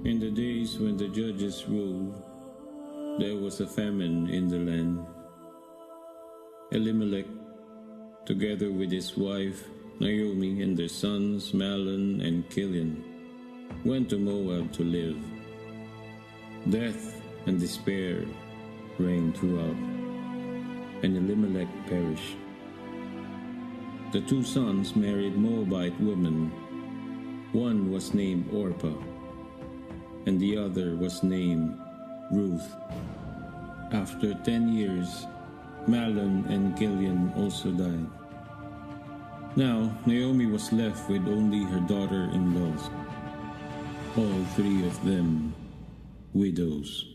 In the days when the judges ruled, there was a famine in the land. Elimelech, together with his wife Naomi and their sons Mahlon and Chilion, went to Moab to live. Death and despair reigned throughout, and Elimelech perished. The two sons married Moabite women. One was named Orpah, and the other was named Ruth. After 10 years, Mahlon and Chilion also died. Now Naomi was left with only her daughter-in-laws, all three of them widows.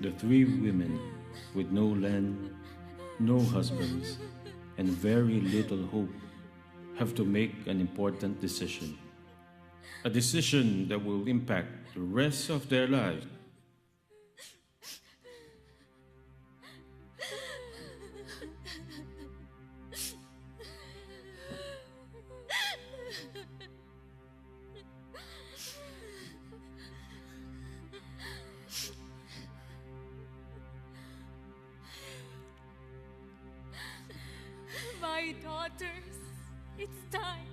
The three women with no land, no husbands, and very little hope have to make an important decision. A decision that will impact the rest of their lives. My daughters, it's time.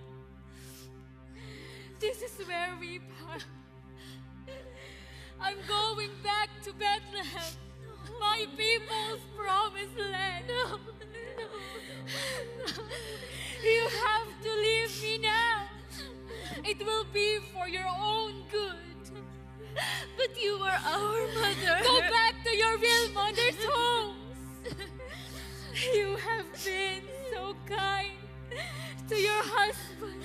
This is where we part. I'm going back to Bethlehem, my people's promised land. You have to leave me now. It will be for your own good. But you are our mother. Go back to your real mother's homes. You have been so kind to your husband,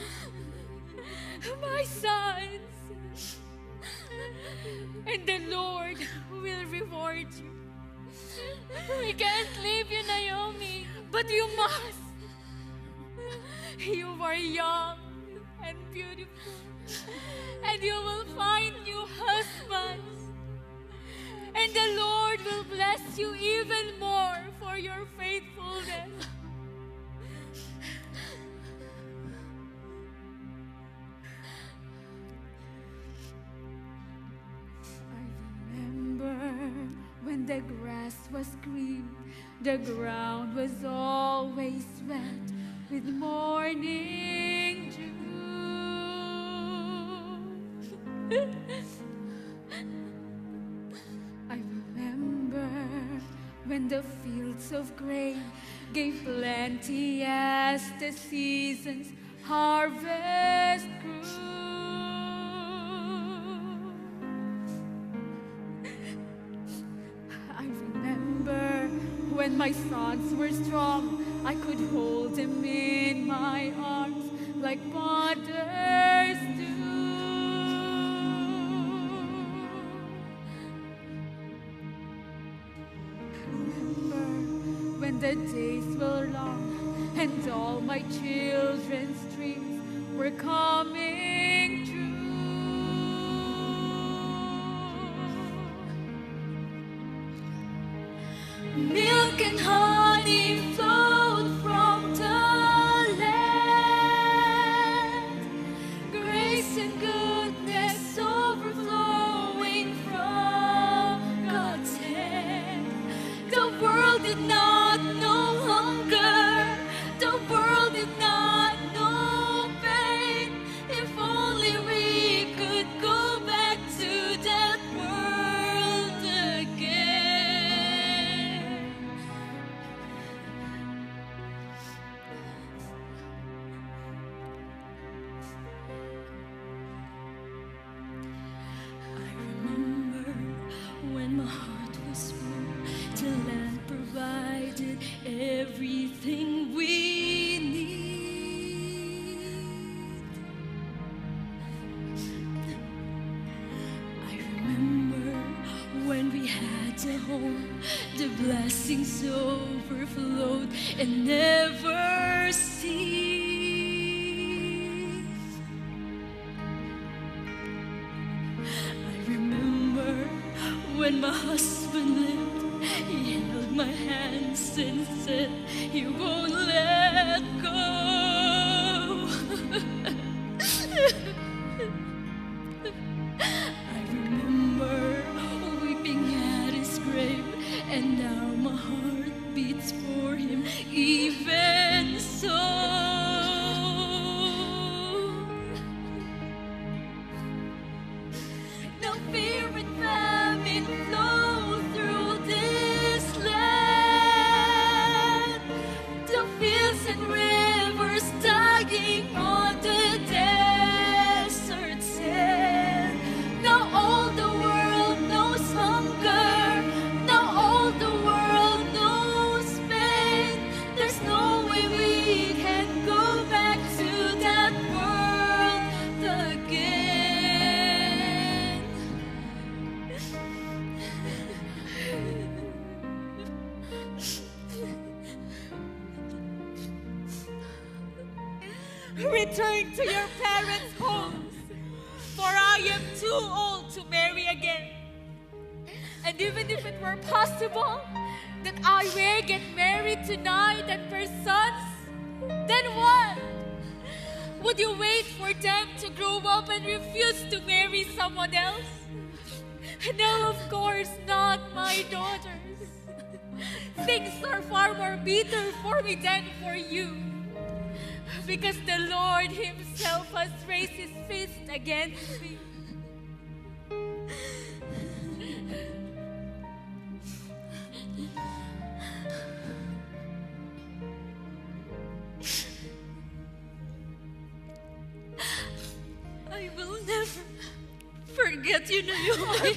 my sons, and the Lord will reward you. We can't leave you, Naomi. But you must. You are young and beautiful, and you will find new husbands. And the Lord will bless you even more for your faithfulness. I remember when the grass was green, the ground was always wet with morning dew. I remember when the fields of grain gave plenty as the season's harvest grew. I remember when my sons were strong, I could hold them in my arms like mothers do. Remember when the days were long and all my children's dreams were coming true. Milk and honey flowed from the land, grace and goodness overflowing from God's hand. The world did not know hunger, the world did not know pain. If only we could go back to that world again. I remember when my heart was full, the land provided everything we need. I remember when we had a home, the blessings overflowed and never ceased. I remember when my husband lived, he held my hands and said he won't let go. I remember weeping at his grave, and now my heart beats for him even so. No fear and famine flow through this land. The fields and rivers dying on the desert sand. Now all the world knows hunger. Now all the world knows pain. There's no way we can go back to that world again. Return to your parents' homes, for I am too old to marry again. And even if it were possible that I may get married tonight and bear sons, then what? Would you wait for them to grow up and refuse to marry someone else? No, of course not, my daughters. Things are far more bitter for me than for you, because the Lord Himself has raised His fist against me. will never forget you, Naomi.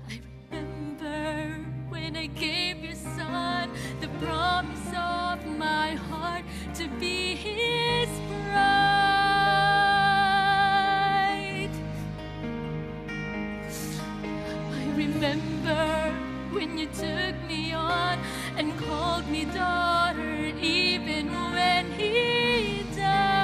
I remember when I gave your son the promise of my heart to be his bride. I remember when you took me on and called me daughter even when he died.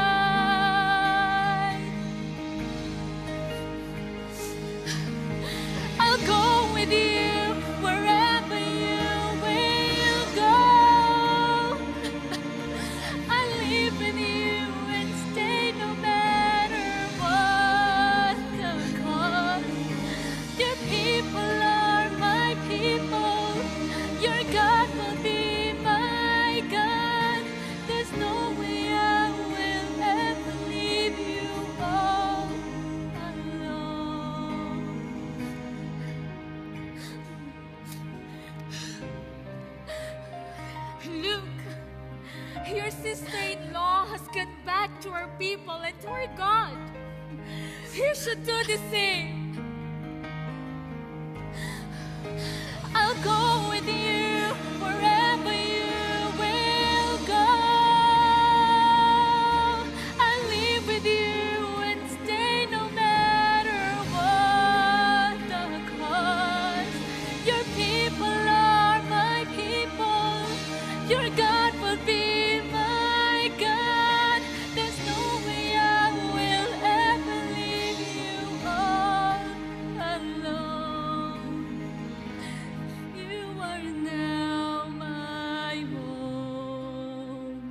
I'll go with you wherever you will go. I'll live with you and stay no matter what the cost. Your people are my people. Your God will be my God. There's no way I will ever leave you all alone. Luke, your sister-in-law has gone back to our people and to our God. You should do the same. I'll go with you wherever you will go. I'll live with you and stay no matter what the cost. Your people are my people. Your God will be my God. There's no way I will ever leave you all alone. You are now my home.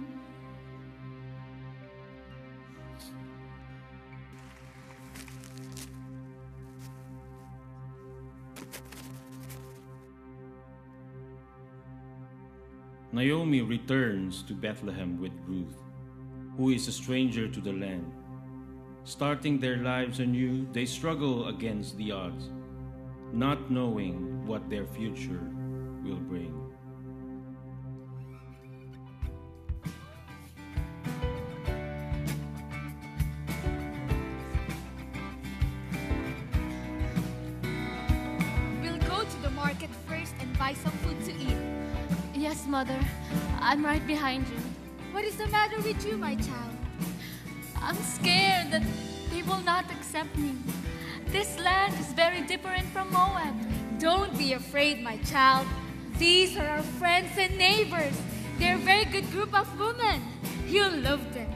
Naomi returns to Bethlehem with Ruth, who is a stranger to the land. Starting their lives anew, they struggle against the odds, not knowing what their future will bring. We'll go to the market first and buy some food to eat. Yes, Mother. I'm right behind you. What is the matter with you, my child? I'm scared that they will not accept me. This land is very different from Moab. Don't be afraid, my child. These are our friends and neighbors. They're a very good group of women. You'll love them.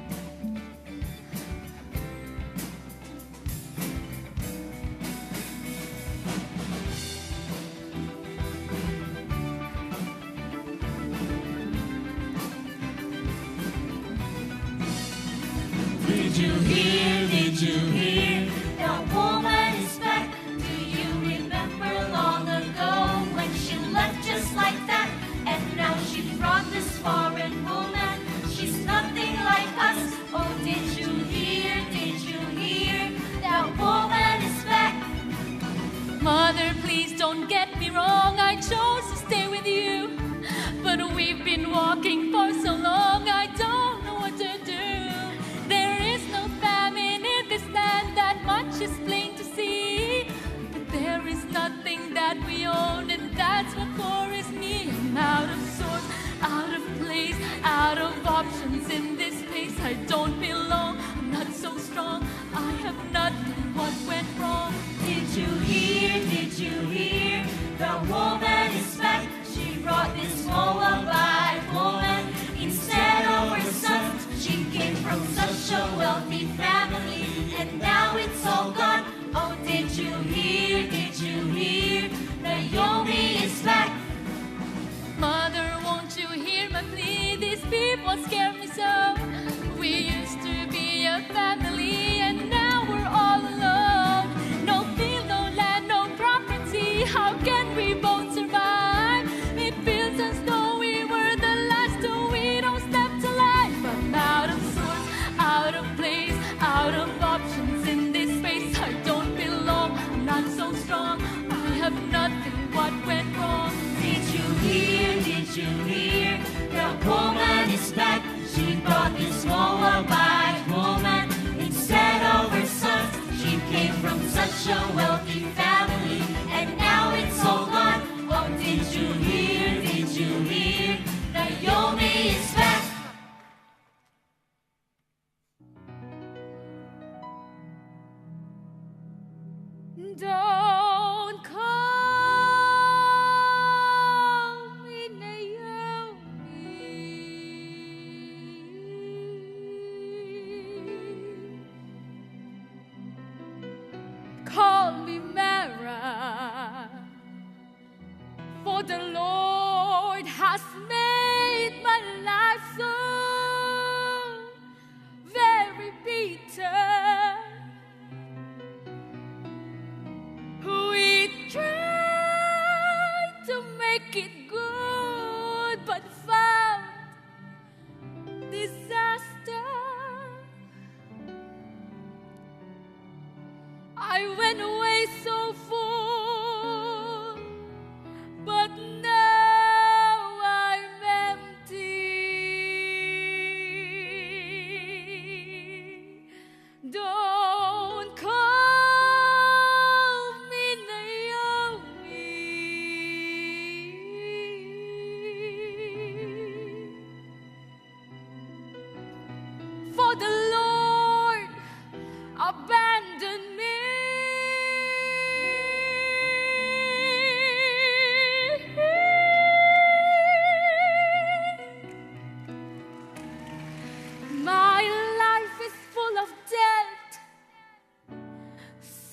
Did you hear? Did you hear? That woman is back. Do you remember long ago when she left just like that? And now she brought this foreign woman. She's nothing like us. Oh, did you hear? Did you hear? That woman is back. Mother, please don't get me wrong. I chose to stay with you. But we've been walking for so long, I don't know what to do. There is no famine in this land, that much is plain to see. But there is nothing that we own, and that's what worries me. I'm out of sorts, out of place, out of options in this place. I don't belong, I'm not so strong. I have not done what went wrong. Did you hear? Did you hear? The woman is back. She brought this Moabite woman instead of her sons. She came from such a wealthy family, and now it's all gone. Oh, did you hear? Did you hear? Naomi is back. Mother, won't you hear my plea? These people scare me so. We used to be a family, and now we're all alone. No field, no land, no property. How can we both survive? It feels as though we were the last two widows left alive. abandon me. My life is full of debt,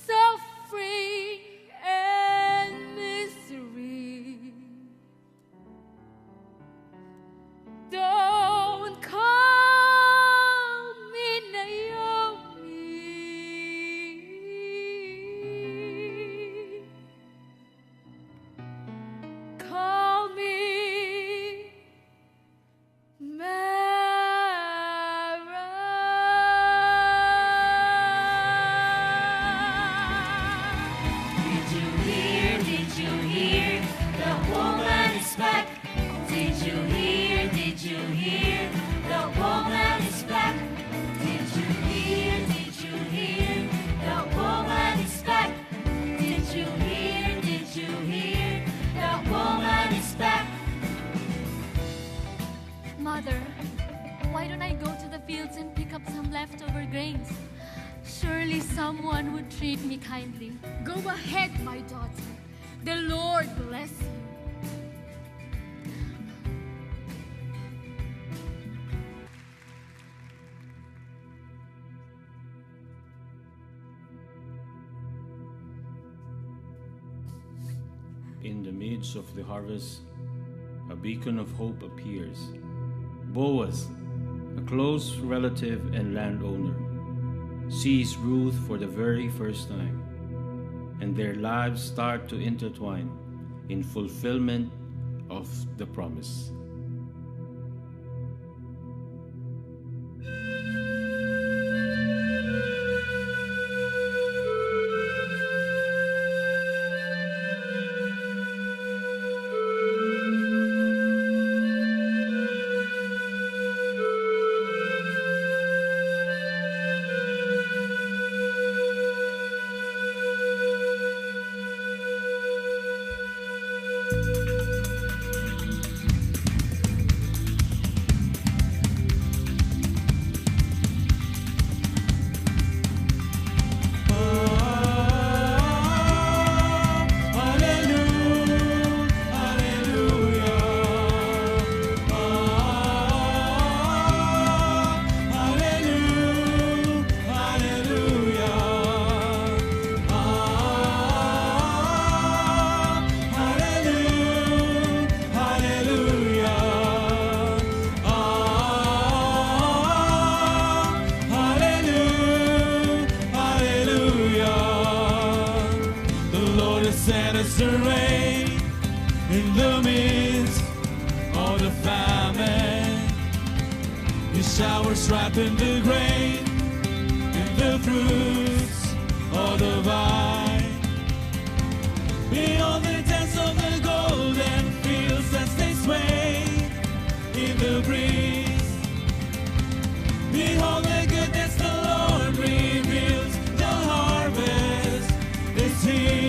suffering, and misery. Don't call me Naomi. Call me Mara. Did you hear? Did you hear? The woman is back. Did you hear? Did you hear? The woman is back. Did you hear? Did you hear? The woman is back. Did you hear? Did you hear? The woman is back. Mother, why don't I go to the fields and pick up some leftover grains? Surely someone would treat me kindly. Go ahead, my daughter. The Lord bless you. In the midst of the harvest, a beacon of hope appears. Boaz, a close relative and landowner, sees Ruth for the very first time, and their lives start to intertwine in fulfillment of the promise. Set us array in the midst of the famine. His showers ripen the grain and the fruits of the vine. Behold the dance of the golden fields as they sway in the breeze. Behold the goodness the Lord reveals. The harvest is here.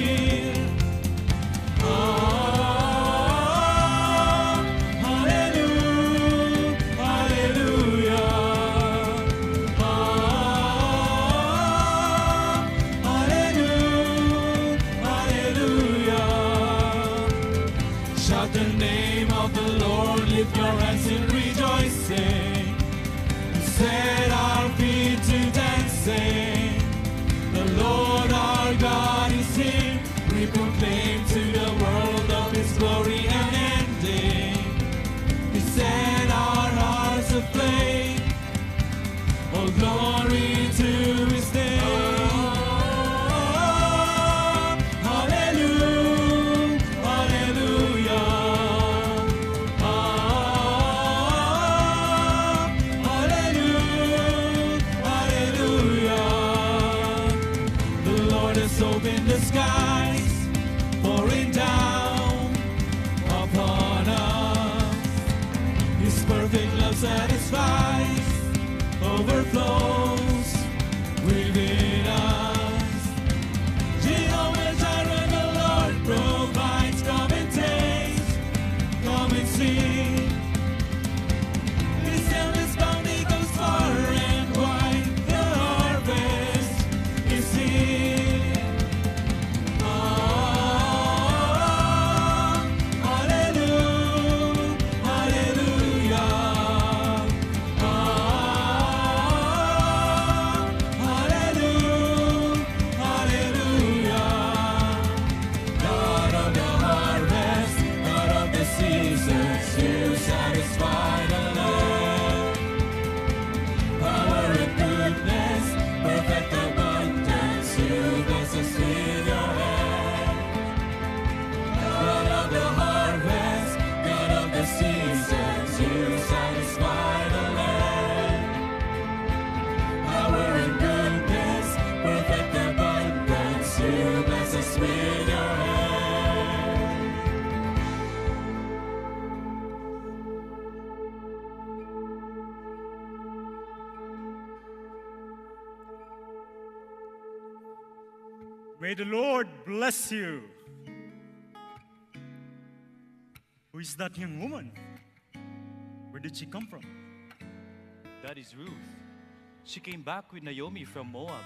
Shout the name of the Lord, lift your hands in rejoicing. Set our feet to dancing. The Lord our God is here. We proclaim to the world of His glory unending. He set our hearts aflame. All glory to His name. Open the skies, pouring down upon us. His perfect love satisfies, overflows within us. Jehovah Jireh, the Lord provides. Come and taste, come and see. His endless bounty goes far and wide. The harvest May the Lord bless you. Who is that young woman? Where did she come from? That is Ruth. She came back with Naomi from Moab.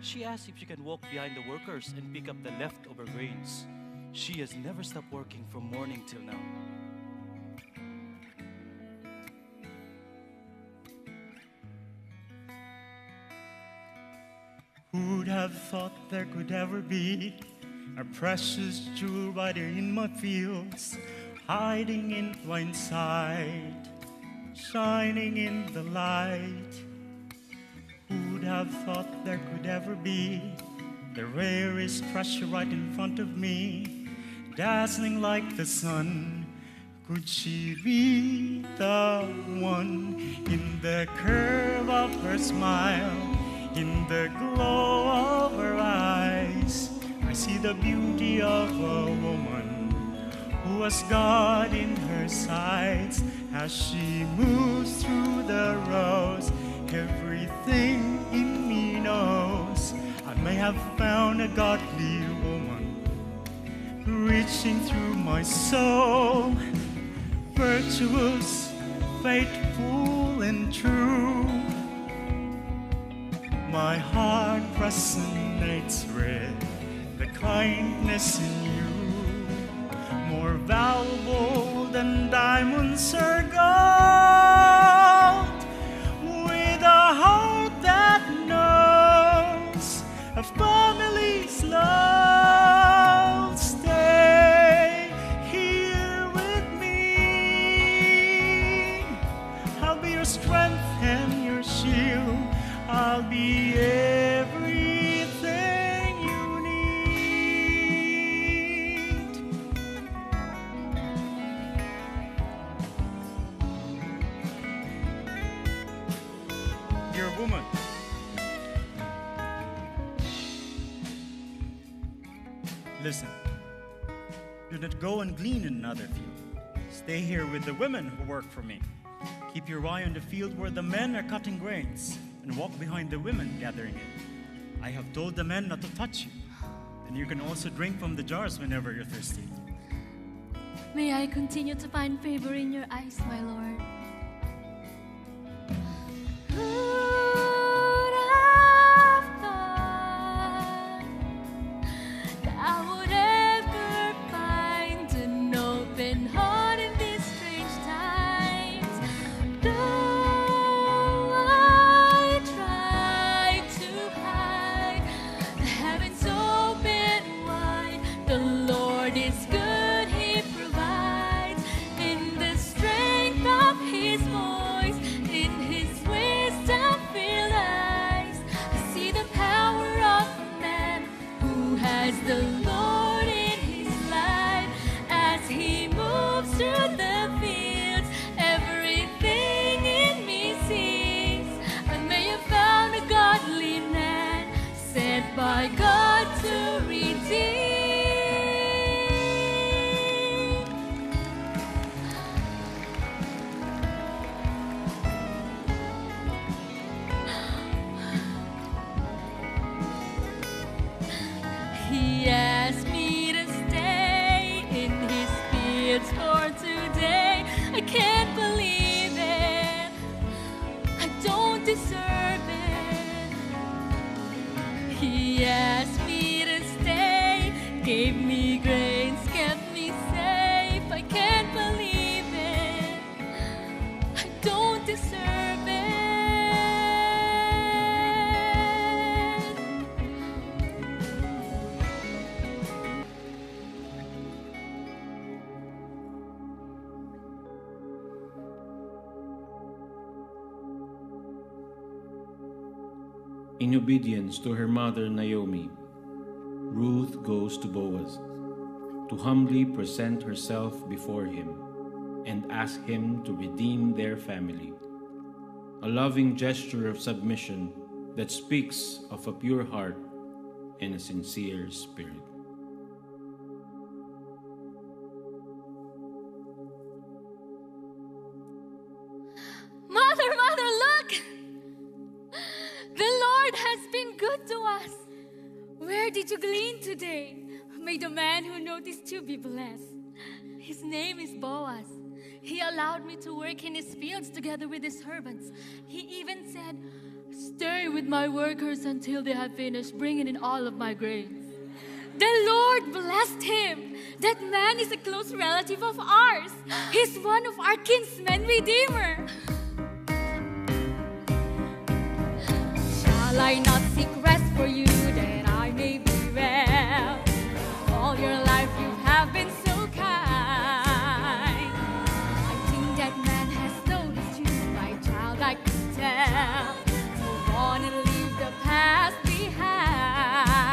She asked if she can walk behind the workers and pick up the leftover grains. She has never stopped working from morning till now. Who would have thought there could ever be a precious jewel right there in my fields, hiding in plain sight, shining in the light? Who would have thought there could ever be the rarest treasure right in front of me, dazzling like the sun? Could she be the one in the curve of her smile, in the glow of her eyes? I see the beauty of a woman who has God in her sights. As she moves through the rows, everything in me knows I may have found a godly woman reaching through my soul, virtuous, faithful, and true. My heart resonates with the kindness in you, more valuable than diamonds or gold. With a heart that knows a family's love, stay here with me. I'll be your strength and your shield. I'll be everything you need. Dear woman, listen. Do not go and glean in another field. Stay here with the women who work for me. Keep your eye on the field where the men are cutting grains, and walk behind the women gathering it. I have told the men not to touch you, and you can also drink from the jars whenever you're thirsty. May I continue to find favor in your eyes, my Lord. Who'd have thought that I would ever find an open heart in these strange times? Though I tried to hide, the heavens open wide. The Lord is good, He provides. In the strength of His voice, in His wisdom filled eyes, I see the power of a man who has the Lord in his life. As he moves through the fields, everything in me sees I may have found a godly man sent by God to redeem. He asked me to stay in his fields for today. I can't believe it. I don't deserve it. He asked me to stay, gave me grace, kept me safe. I can't believe it. I don't deserve it. In obedience to her mother Naomi, Ruth goes to Boaz to humbly present herself before him and ask him to redeem their family. A loving gesture of submission that speaks of a pure heart and a sincere spirit. Mother, look! The Lord has been good to us. Where did you glean today? May the man who noticed you be blessed. His name is Boaz. He allowed me to work in his fields together with his servants. He even said, "Stay with my workers until they have finished bringing in all of my grains." The Lord blessed him. That man is a close relative of ours. He's one of our kinsmen redeemer. Shall I not seek rest for you that I may be well? All your life you have been so kind. I think that man has noticed you, my child, I can tell. Move on and leave the past behind.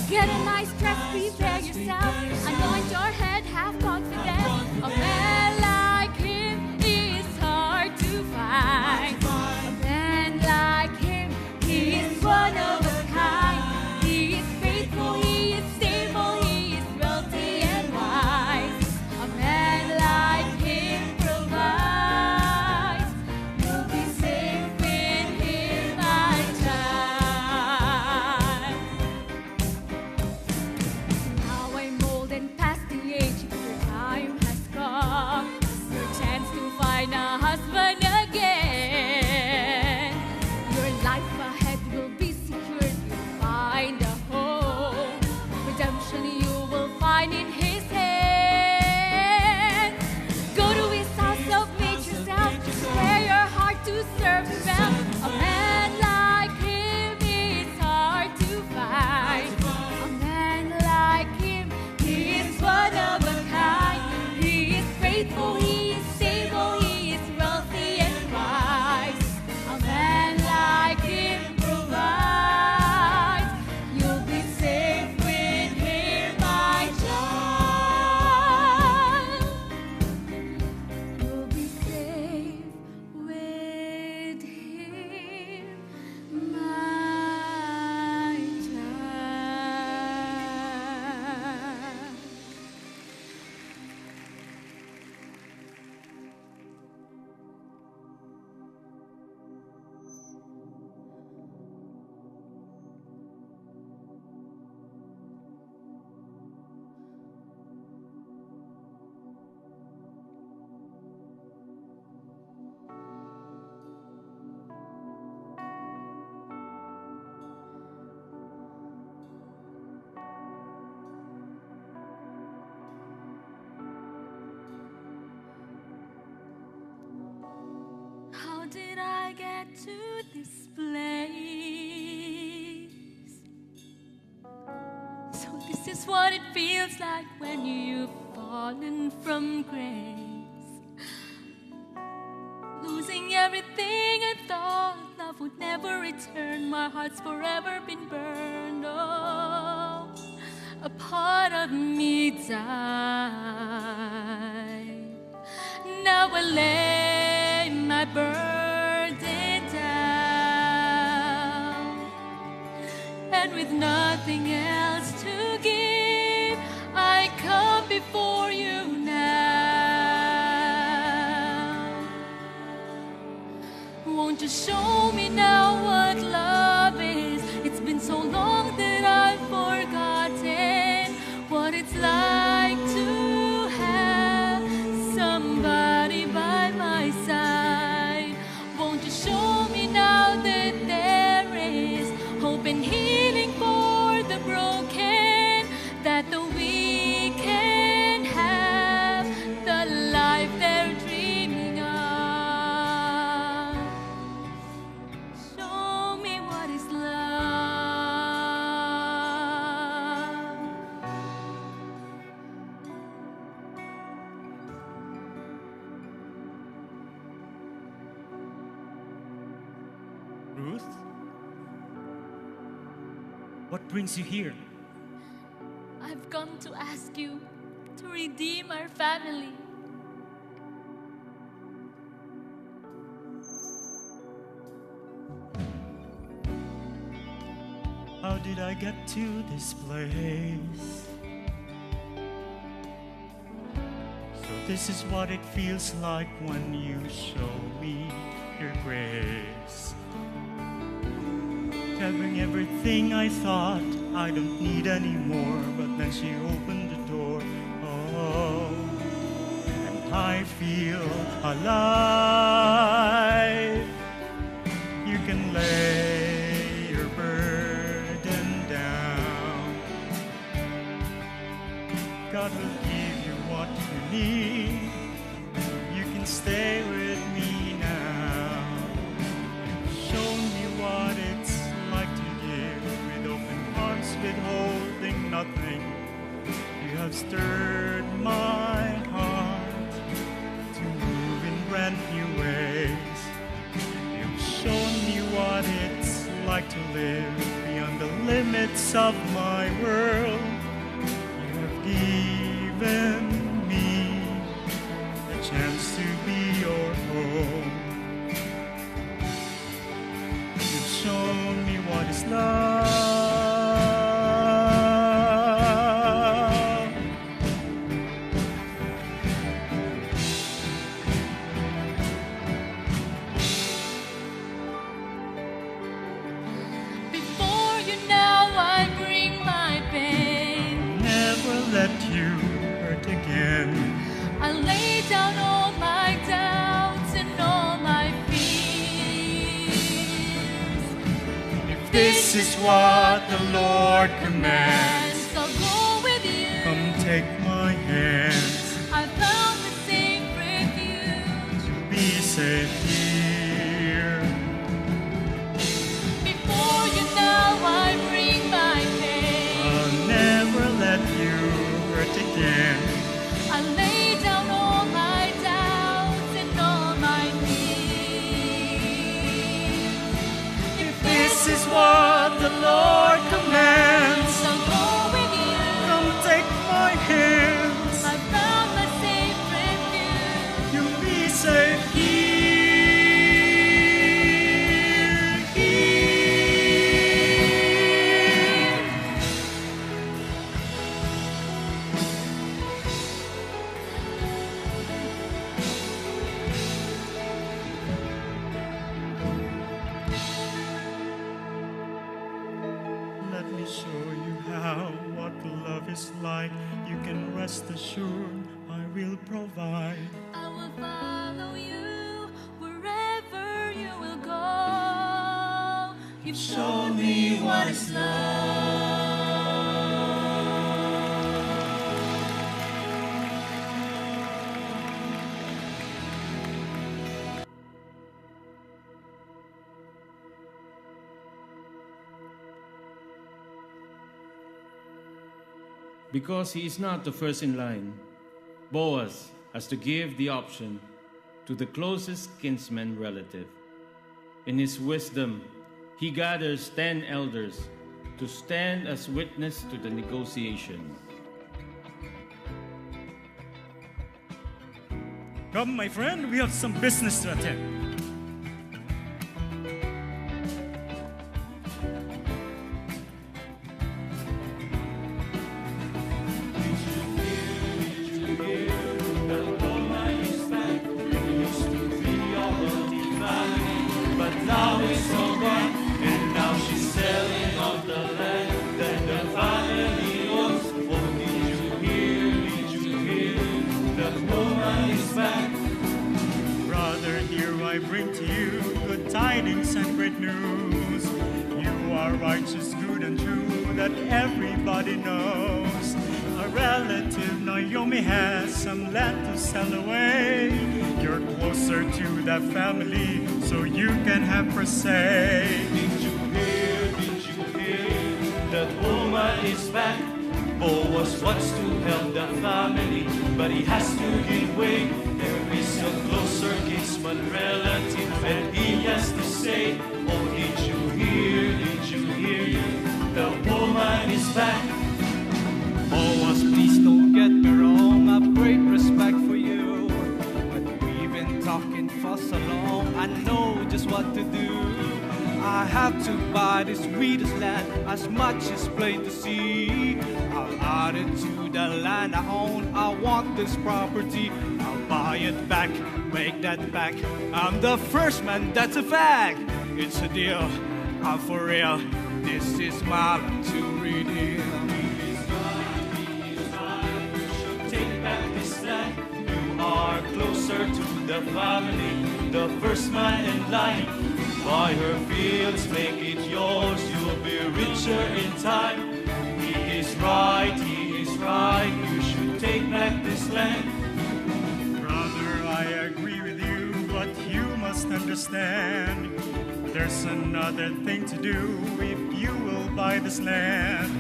Get a nice dress, prepare yourself, anoint your head, have confidence. A man like him is hard to find. A man like him, he is one of a kind. He is faithful, he is stable, he is wealthy and wise. A man like him provides. You'll be safe with him, my child. Now I'm old and past the age, your time has come. Your chance to find a husband again. Your life ahead will be secured, you'll find a home. Redemption you will find in his hand. Go to his house, submit yourself, prepare your heart to serve him well. A man like him is hard to find. A man like him, he is one of a kind. He is faithful, he is stable, he is wealthy and wise. A man like him provides. You'll be safe with him, my child. You'll be safe with him, my child. How did I get to this place? So this is what it feels like when you've fallen from grace. Losing everything I thought love would never return. My heart's forever been burned. Oh, a part of me died. Now I lay my burden down, and with nothing else to give, I come before you now. Won't you show me now what love is? It's been so long that I've forgotten what it's like to have somebody by my side. Won't you show me now that there is hope and healing for the broken, that the weak can have the life they're dreaming of? Show me what is love. Ruth? What brings you here? I've come to ask you to redeem our family. How did I get to this place? So this is what it feels like when you show me your grace. having everything I thought I don't need anymore. But then she opened the door, oh, and I feel alive. You can lay your burden down. God will give you what you need. You can stay with me now. Show me what it's like to give with open arms, withholding nothing. You have stirred my heart to move in brand new ways. You've shown me what it's like to live beyond the limits of my world. You have given me a chance to be your home. You've shown me what is love. Before you now I bring my pain. Never let you hurt again. I lay down all my doubts and all my fears. If this is what the Lord commands, I'll go with you. come take my hands. I found a safe refuge. Be safe here. Before you now I bring my pain. I'll never let you hurt again. I lay down all my doubts and all my fears. If This is what the Lord commands. I'll go with you. Come take my hands. I found a safe refuge. You'll be safe here. Let me show you how, what love is like. You can rest assured I will provide. I will follow you wherever you will go. You've shown me what is love. Because he is not the first in line, Boaz has to give the option to the closest kinsman relative. In his wisdom, he gathers 10 elders to stand as witness to the negotiation. Come, my friend, we have some business to attend. Brother, here I bring to you good tidings and great news. You are righteous, good, and true, that everybody knows. A relative, Naomi, has some land to sell away. You're closer to that family, so you can have her say. Did you hear? That woman is back. Boaz wants to help the family, but he has to give way. There is a closer kinsman relative, and he has to say, oh, did you hear? The woman is back. Boaz, please don't get me wrong, I've great respect for you. But we've been talking for so long, I know just what to do. I have to buy this sweetest land, as much as plain to see. I'll add it to the land I own, I want this property. I'll buy it back, make that back. I'm the first man, that's a fact. It's a deal, I'm for real. This is my land to redeem. Take back this land. You are closer to the family, the first man in line. Buy her fields, make it yours. You'll be richer in time. He is right. You should take back this land. Brother, I agree with you, but you must understand. There's another thing to do if you will buy this land.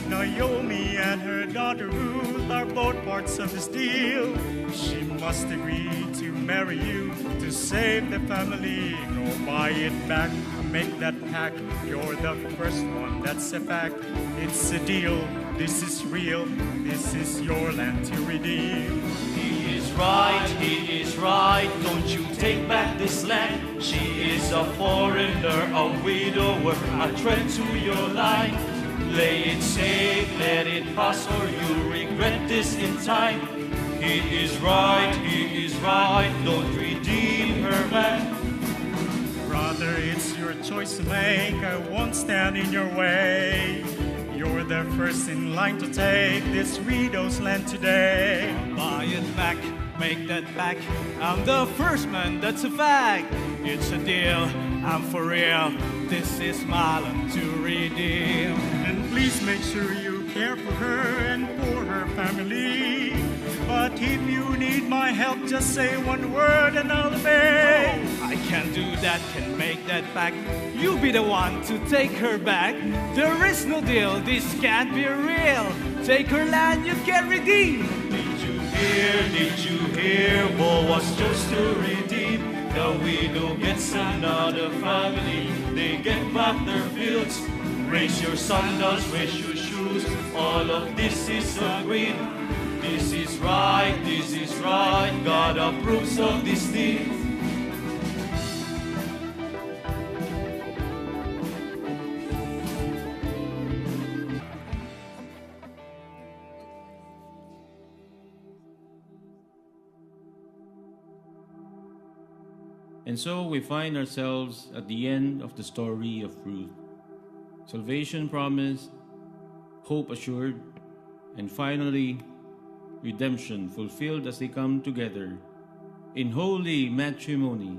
Naomi and her daughter Ruth are both parts of this deal. She must agree to marry you to save the family. Go buy it back, make that pact. You're the first one, that's a fact. It's a deal, this is real. This is your land to redeem. He is right, don't you take back this land. She is a foreigner, a widower, a threat to your line. Play it safe, let it pass, or you'll regret this in time. He is right, don't redeem her man. Brother, it's your choice to make, I won't stand in your way. You're the first in line to take this widow's land today. Buy it back, make that back. I'm the first man, that's a fact. It's a deal, I'm for real. This is my land to redeem. And please make sure you care for her and for her family. But if you need my help, just say one word and I'll obey. I can't do that, can make that back. You be the one to take her back. There is no deal, this can't be real. Take her land, you get redeemed. Did you hear? Boaz chose to redeem. The widow gets another family. They get back their fields. Raise your sandals, raise your shoes. All of this is agreed. This is right, God approves of this deed. And so we find ourselves at the end of the story of Ruth. Salvation promised, hope assured, and finally, redemption fulfilled as they come together in holy matrimony.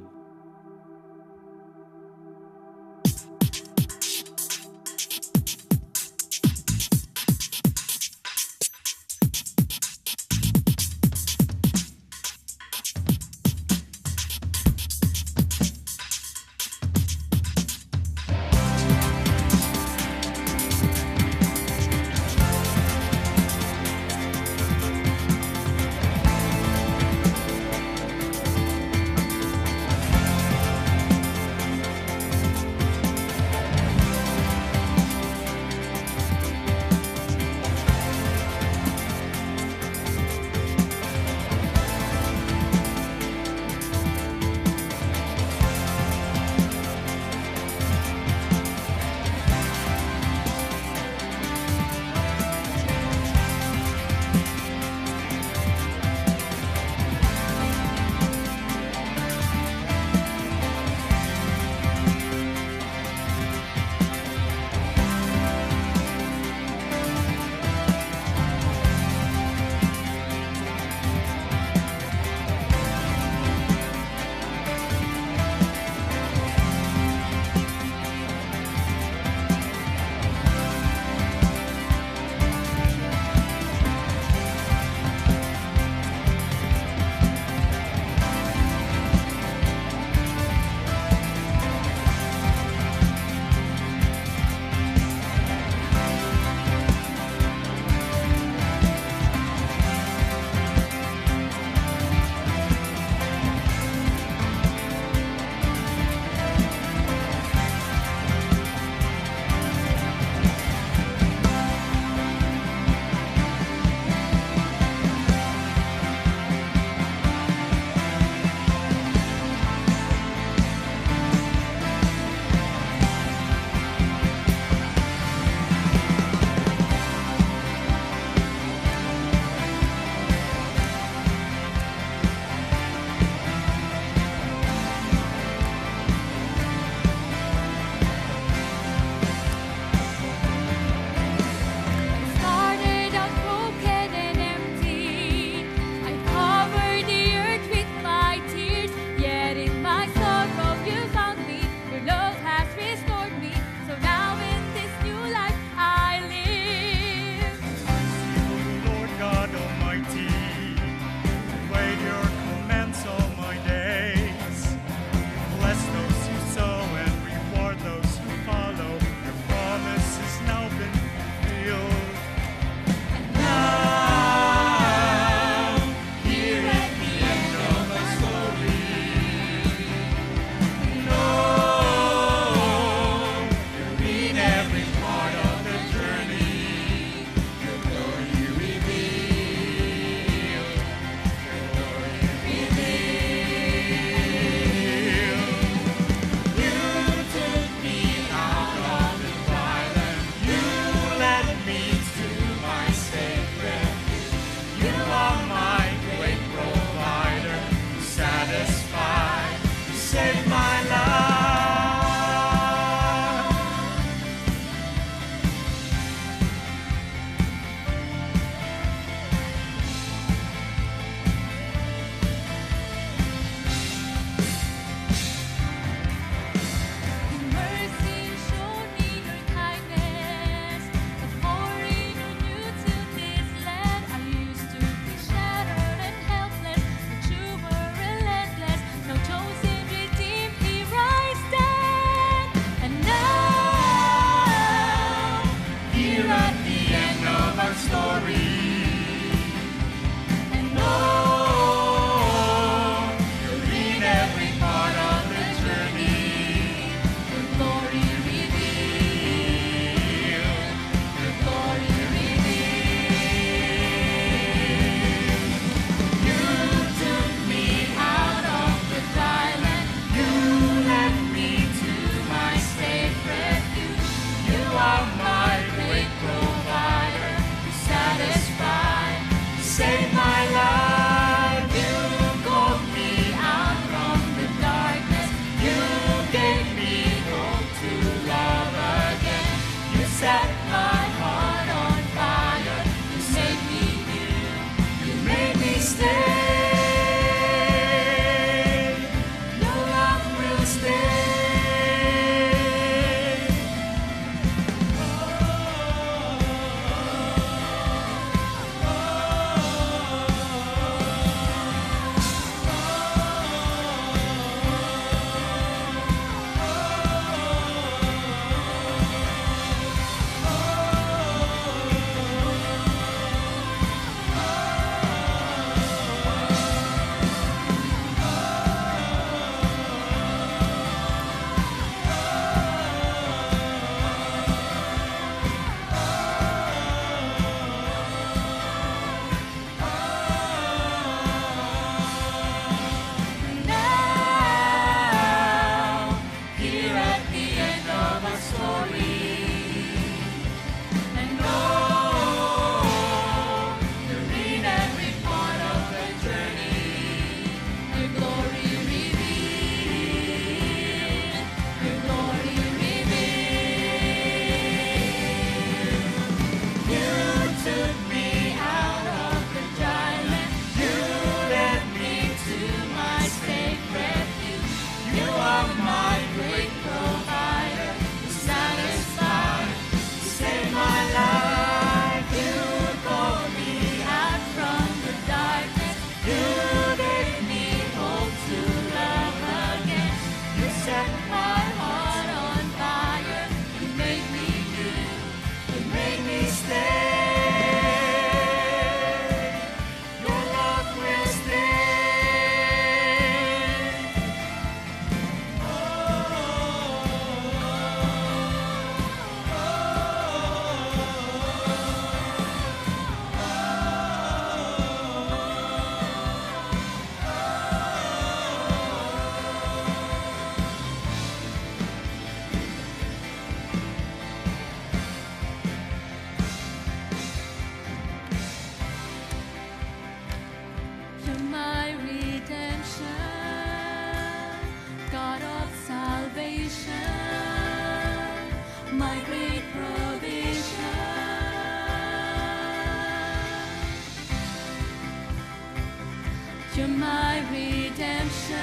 You're my redemption,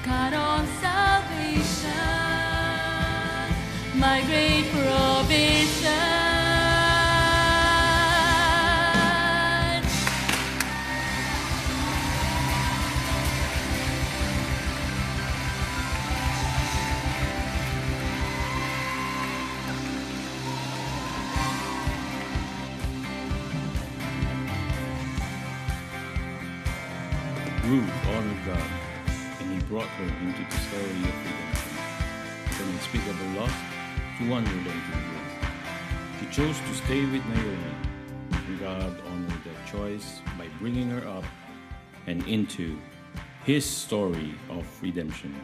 God of salvation, my great provision. Ruth honored God, and he brought her into the story of redemption. From unspeakable loss to unrelenting grace. She chose to stay with Naomi, and God honored that choice by bringing her up and into his story of redemption.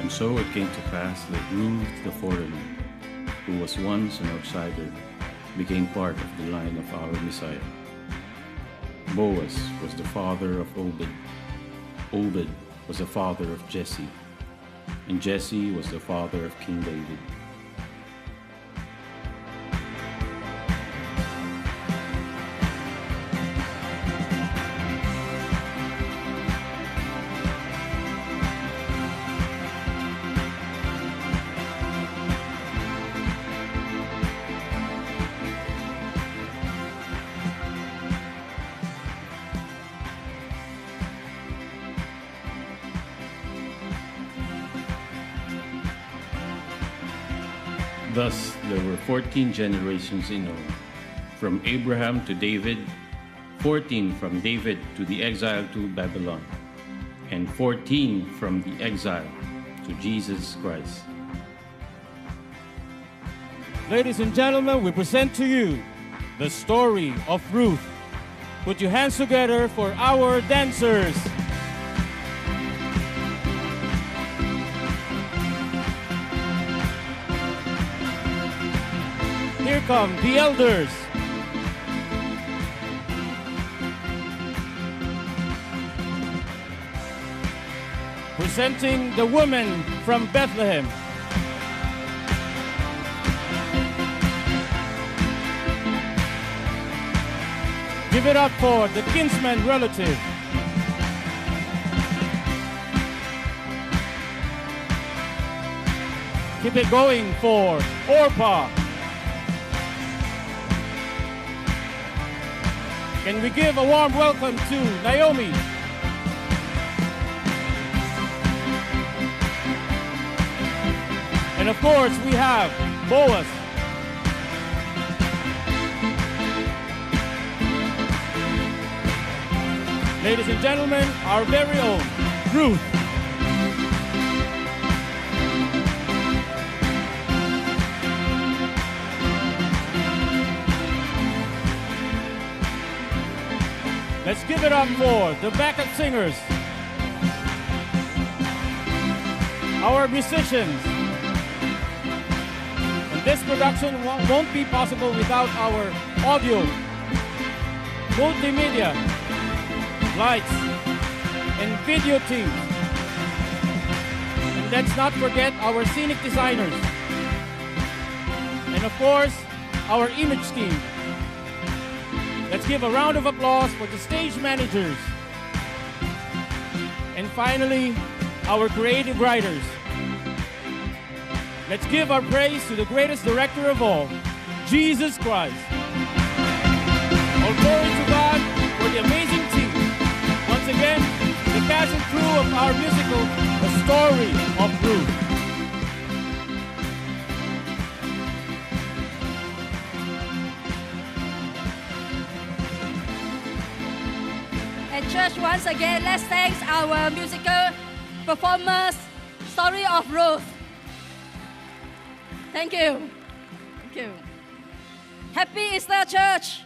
And so it came to pass that Ruth the foreigner, who was once an outsider, became part of the line of our Messiah. Boaz was the father of Obed. Obed was the father of Jesse. And Jesse was the father of King David. Thus, there were 14 generations in all, from Abraham to David, 14 from David to the exile to Babylon, and 14 from the exile to Jesus Christ. Ladies and gentlemen, we present to you the story of Ruth. Put your hands together for our dancers. Here come the elders. Presenting the women from Bethlehem. Give it up for the kinsman relative. Keep it going for Orpah. Can we give a warm welcome to Naomi? And of course, we have Boaz. Ladies and gentlemen, our very own Ruth. Let's give it up for the backup singers, our musicians. And this production won't be possible without our audio, multimedia, lights, and video teams. And let's not forget our scenic designers. And of course, our image team. Let's give a round of applause for the stage managers. And finally, our creative writers. Let's give our praise to the greatest director of all, Jesus Christ. All glory to God for the amazing team. Once again, the cast and crew of our musical, The Story of Ruth. And church, once again, let's thank our musical performers, Story of Ruth. Thank you. Thank you. Happy Easter, church.